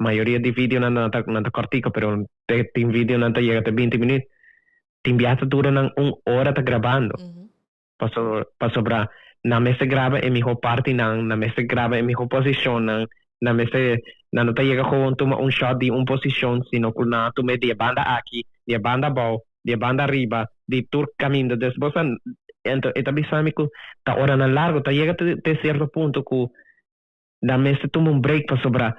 mayoría de vídeo no está cortico, pero tem vídeo no llega a 20 minutos, te enviaste durante una hora está grabando. Paso para, na mesa graba en mi parte, na mesa graba en mi posición, na mesa, no te llega a tomar un shot de una posición, sino que na tu me de banda aquí, de banda abajo, de banda arriba, de tu camino, después então, esta bisa que tá hora na largo, tá chega até certo ponto que na mesa toma um break para sobrar.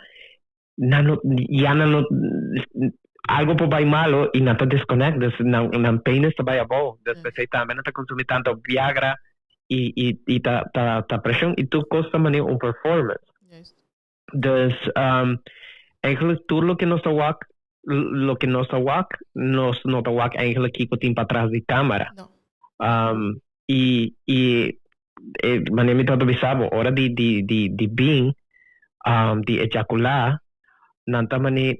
Algo por vai malo e não tá desconecta, não pena está vai bom. Depois também não tá consumindo tanto Viagra e tá pressão e tu custa maneira um performance. Dus eigenlijk tudo lo que nos tawak nos tawak eigenlijk kiko tim para trás de câmera. Maneira me todo bisabo, hora de being, de ejacular, nanta mane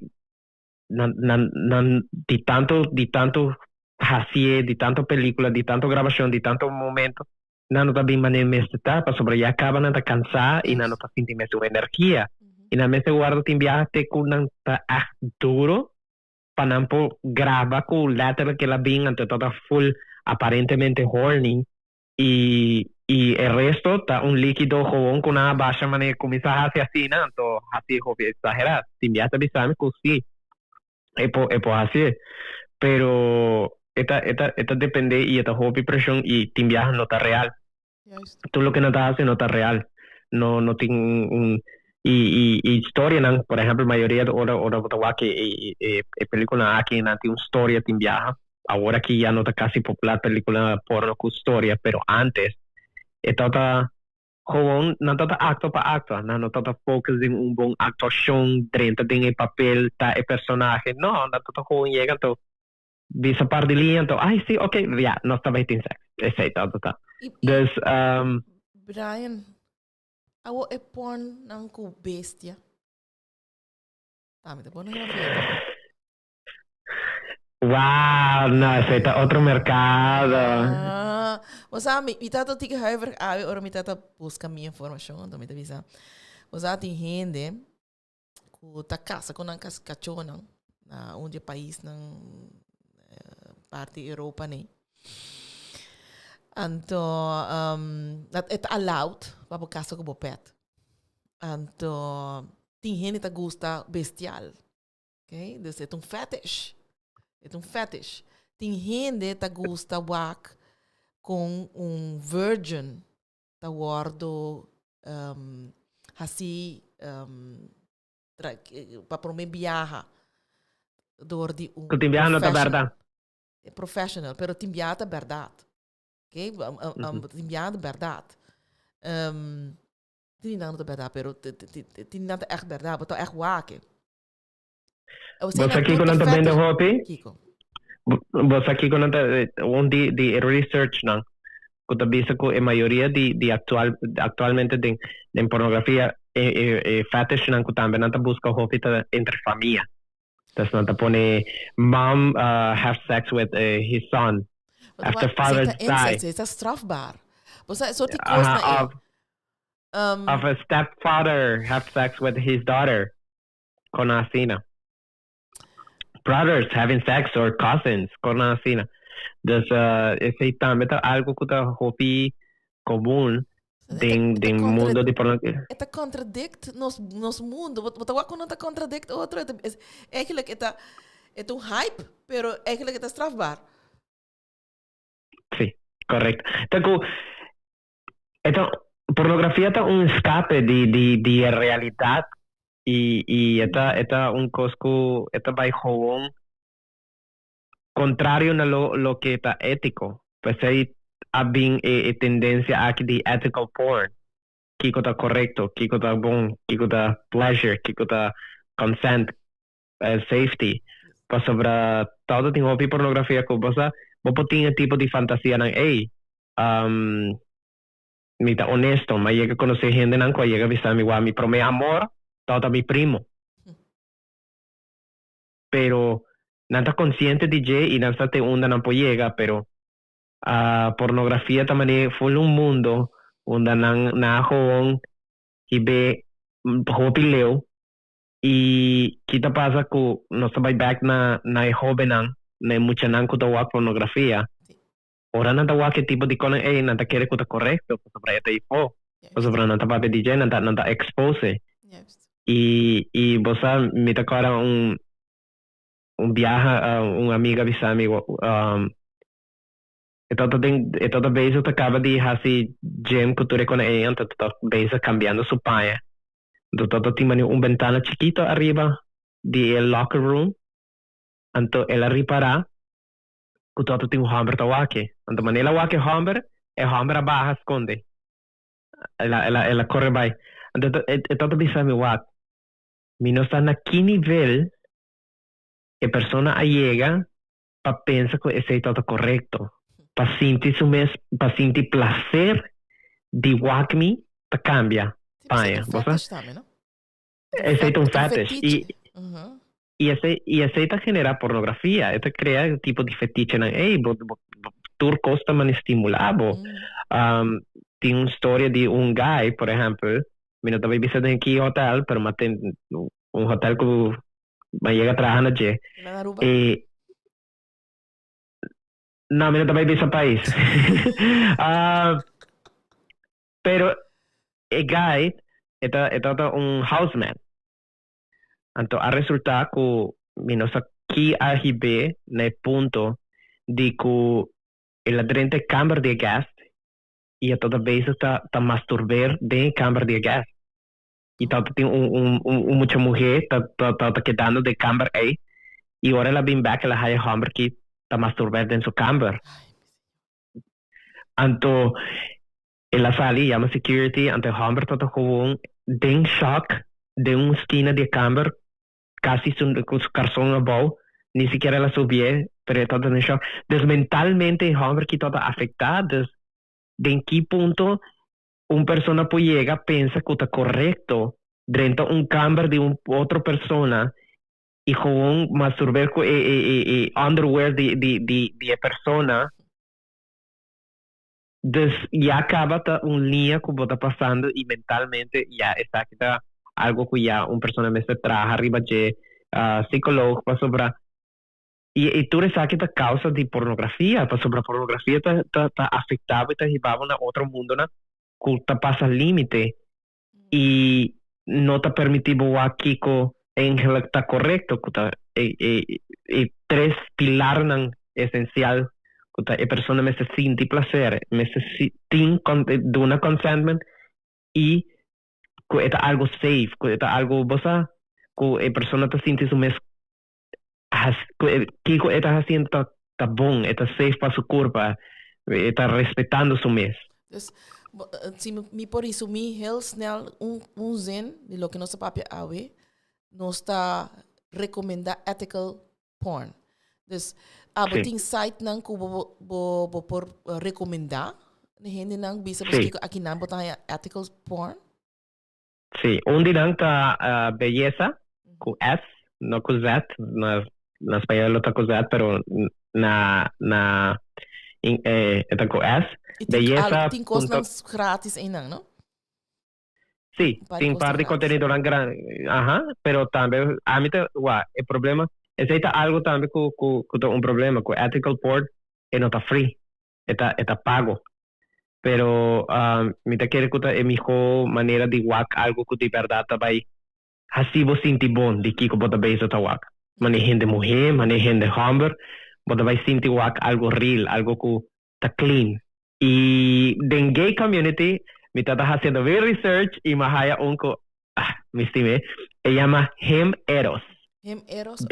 de tanto hacie, de tanto película, de tanto gravação, de tanto momento, não tá bem maneira me está para sobre já acaba não tá cansar e não tá sentindo mais sua energia. E na mesa guardo tem viaje com não tá duro para não gravar com lateral que ela bem ante toda full aparentemente horny y el resto está un líquido jabón con una baja manera comienza a hacer así, ¿no? Entonces, así es exagerado. Si me hace avisarme que sí, es así. Pero esta depende y esta hobby presión y te envías no está real. Tú lo que no estás haciendo no está real. No tiene un... Y historia, ¿no? Por ejemplo, la mayoría de hora que película aquí no tiene una historia, te envías. Ahora que ya no está casi popular película porno con historia, pero antes estaba joven, no estaba acto para acto, no estaba focus en un buen actuación, dentro de papel, el personaje, no estaba joven, llega, entonces, visa par de línea, entonces, ay, sí, ok, ya, no estaba en sexo, ese está. Dus, Brian, awo e porn ng ku bestia. Tama, te pones la fiesta. Wow, no, ese está otro mercado. O sea, mi tata tika huiverig aan, or mi tata busca minha informação, então mi tavisa. O sea, tem gente que tá casa com um cachorro na onde país ng parte Europa né. Então, é allowed para casa com o pet. Então, tem gente que gosta bestial. Okay? Dus é um fetish. É um fetish. Tem gente que gosta wak com virgin tá guardo assim para promover viaja door die tem viaja não tá verdade. É professional, pero tem viaja verdade. Okay? Tem viaja verdade. Tem não tá verdade, pero tem não tá echt verdade, mas tá echt wak. Você aqui quando tá vendo hobby? Você aqui quando tá de research não? Quando tá visto que a maioria de actualmente de pornografia fetish não que também não tá busca hobby entre família. That's not the pone mom have sex with his son after father died. Isso é strafbaar. Você só te costa of a stepfather have sex with his daughter. Com a sina. Brothers having sex or cousins con a sina. Dus esse também tá algo que tá hobby comum de mundo de pornografia. Het contradict nos mundo. Wat ook não tá contradict outro. Eigenlijk het um hype, pero eigenlijk het strafbaar. Sí, correcto. Então, pornografía está un escape de realidad y esta un cosco esta by jovón contrario a lo que está ético. Pues hay habin tendencia a que de ethical porn. Kiko está correcto, Kiko está bon, Kiko está pleasure, Kiko está consent, safety. Pues sobre todo tengo opi pornografía que vos tiene tipo de fantasía nan mita honesto, mas llega a conocer gente nan llega a visitar mi pero mi amor, todo mi primo. Pero no está consciente DJ y no está te onda no llega, pero pornografía también fue un mundo donde na joven y ve pileo y kita pasa que no se va back na joven na mucha nan que ta pornografía. Ora nanta wa que tipo de con nanta quiere que correcto, pues sobre esta info. Pues sobre nanta papi DJ nanta expose. Y vos me tocara un viaje una amiga bisami toda vez eu acaba de fazer gym cultura com ela, toda vez cambiando su paia. Toda tinha ventana chiquito arriba de locker room. Então ela repara que todo tem hamburger tawake. Então manela wake hamburger hamburger abaixo esconde. Ela corre vai. Então toda vez me wak. Mino está na que nível a persona llega para pensar que esse é todo correto. Para sentir para sentir prazer de walk me, te cambia. Paia, esse é um fetiche. E esse tá genera pornografia. Esse cria tipo de fetiche. Tu costa man estimulado. Tem uma história de um guy, por exemplo, eu estava visitando aqui hotel, mas tem um hotel que me chega a trabalhar na G. No, mira, también ese país. Pero el guy está un houseman. Entonces, a resultar que menos aquí arriba en el punto de que el adrente cámara de gas y a toda vez está masturbar de cámara de gas. Y tanto tiene mucha mujer está quedando de cámara ahí y ahora la ven back a la high hammer que está masturbando en su cámara. Anto ela sali llama security ante hammer está gewoon den shock de una esquina de cámara casi su calzón abajo ni siquiera la subía pero está en shock. Entonces mentalmente hammer que está afectado de en qué punto una persona puede llegar pensa que está correcto dentro de un cámara de otra persona y gewoon masturbar con underwear de persona. Entonces ya acaba una línea que está pasando y mentalmente ya está algo que ya una persona me trae arriba de psicólogo para sobre y tú sabes que es causa de pornografía para sobre pornografía está afectado y está llevado a otro mundo que está pasa el límite y no te permitido aquí en que está correcto que tres pilares esencial que la persona me se siente placer me se siente de una consentment y que es algo safe que es algo bosa que la persona te siente su mes que está haciendo está bon está safe para su cuerpo está respetando su mes. Dus si me por resumir heel snel zin de lo que nosso papi awe nos está recomenda ethical porn. Dus tem site nang ko bo por recomendar ne gente nang bisa buscar aqui na botar ethical porn. Sí, onde nang ta belleza com S, no com Z, na espanhol tá com Z, pero tá com S. Belleza. Tem coisas grátis aí não? Sí, tem par de contenido grande, pero también a mí el problema es algo también que un problema con ethical porn no está free, está pago, pero me te quiere que es mejor manera de wak algo que de verdad está ahí, así vos sientes bon de que vos te está wak, manejen de mujer, manejen de hombre, vos te vais sentir wak algo real, algo que está clean y en gay community Mi estaba haciendo mi research y me haya me estimé. Se llama Hemeros.tv. Eros,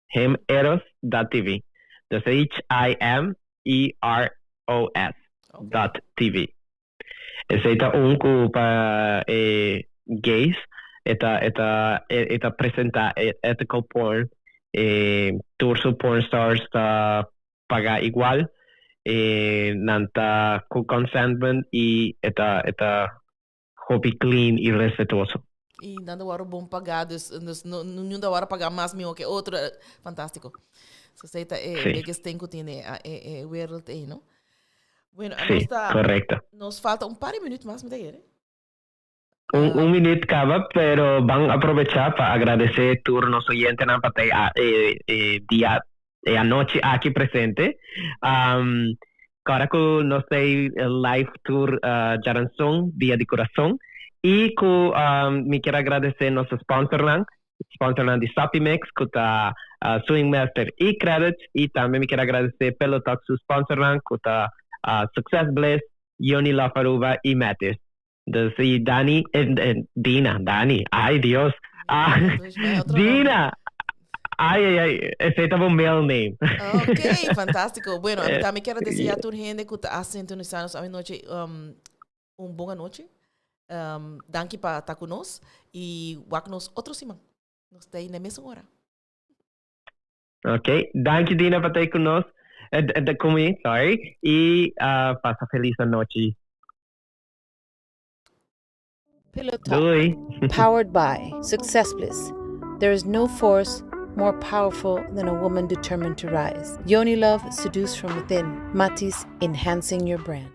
Hemeros.tv. Entonces, HIMEROS.tv. Ese es para gays. Esta presenta ethical porn. Turso porn stars paga igual. Nanta consentment y esta hobby clean y respetuoso. e dando hora bom pagar, não da hora pagar mais mil que outro, fantástico. So aceita biggest thing que tiene wereld aí, não? Bueno, Sí, correcto. Nos falta par de minutos más, ¿eh? Un minuto cada, pero van a aprovechar para agradecer a todos los oyentes día anoche aquí presente. Ahora que nos el live tour Jaranzón, Día de Corazón. Y que me quiero agradecer a nuestro sponsorland de Sopi Mix, que está Swingmasterz y Qredits. Y también me quiero agradecer a PillowTalk, su sponsorland, que está SuccessBlizz, Yoni Aruba y Matiz. Entonces, Dani, ay Dios. Dina, ay, ese es un mail name. Ok, fantástico. Bueno, también quiero decir a tu gente que está sintonizando a noche, boa noite. Danke para estar conosco e nos outro semana. Nos tem na mesma hora. Ok, danke Dina para estar conosco. Comigo, sorry. E passa feliz noite. PillowTalk, powered by SuccessBlizz. There is no force more powerful than a woman determined to rise. Yoni love seduced from within. Matiz, enhancing your brand.